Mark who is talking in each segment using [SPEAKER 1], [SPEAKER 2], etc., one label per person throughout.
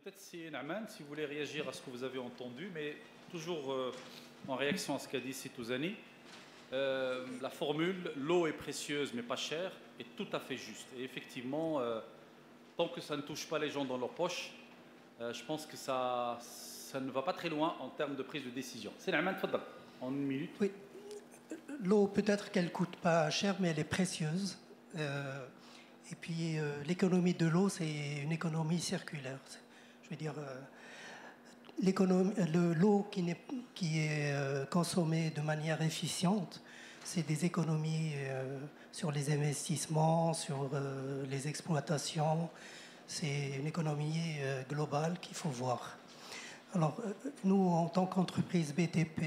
[SPEAKER 1] Peut-être si Naaman, si vous voulez réagir à ce que vous avez entendu, mais toujours en réaction à ce qu'a dit Sitouzani, la formule l'eau est précieuse mais pas chère est tout à fait juste. Et effectivement, tant que ça ne touche pas les gens dans leur poche, je pense que ça ne va pas très loin en termes de prise de décision. C'est Naaman, tfaddal, en une minute.
[SPEAKER 2] Oui, l'eau peut-être qu'elle coûte pas cher, mais elle est précieuse. Et puis l'économie de l'eau, c'est une économie circulaire. Je veux dire, l'eau qui est consommée de manière efficiente, c'est des économies sur les investissements, sur les exploitations. C'est une économie globale qu'il faut voir. Alors, nous, en tant qu'entreprise BTP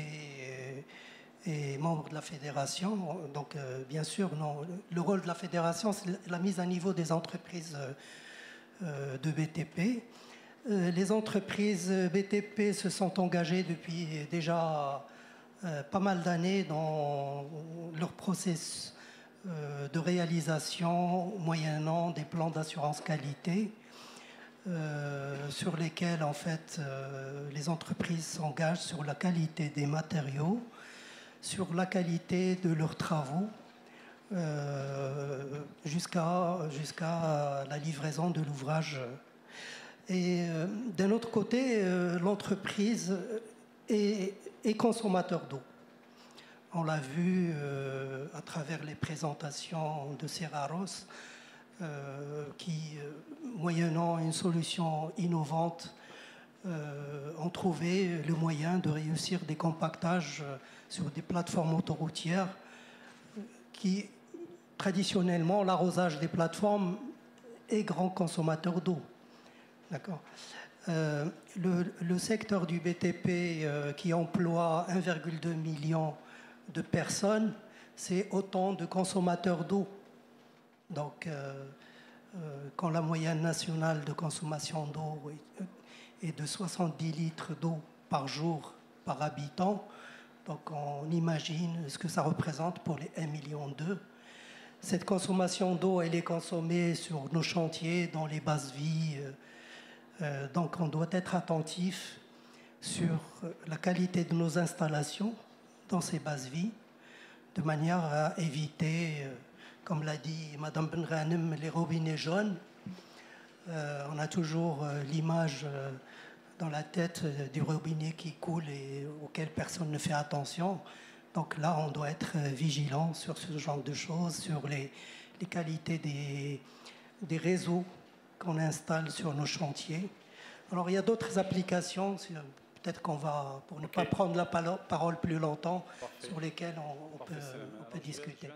[SPEAKER 2] et membre de la fédération, donc bien sûr, non, le rôle de la fédération, c'est la mise à niveau des entreprises de BTP. Les entreprises BTP se sont engagées depuis déjà pas mal d'années dans leur processus de réalisation moyennant des plans d'assurance qualité sur lesquels en fait les entreprises s'engagent sur la qualité des matériaux, sur la qualité de leurs travaux jusqu'à la livraison de l'ouvrage. Et d'un autre côté, l'entreprise est consommateur d'eau. On l'a vu à travers les présentations de Serraros, qui, moyennant une solution innovante, ont trouvé le moyen de réussir des compactages sur des plateformes autoroutières qui, traditionnellement, l'arrosage des plateformes est grand consommateur d'eau. D'accord. Le secteur du BTP qui emploie 1,2 million de personnes, c'est autant de consommateurs d'eau. Donc, quand la moyenne nationale de consommation d'eau est de 70 litres d'eau par jour par habitant, donc on imagine ce que ça représente pour les 1,2 million. Cette consommation d'eau, elle est consommée sur nos chantiers, dans les bases vies. Donc on doit être attentif sur la qualité de nos installations dans ces bases vies, de manière à éviter, comme l'a dit Madame Benranem, les robinets jaunes. On a toujours l'image dans la tête du robinet qui coule et auquel personne ne fait attention. Donc là, on doit être vigilant sur ce genre de choses, sur les qualités des réseaux qu'on installe sur nos chantiers. Alors il y a d'autres applications, peut-être qu'on va, pour ne pas prendre la parole plus longtemps, sur lesquelles on peut discuter.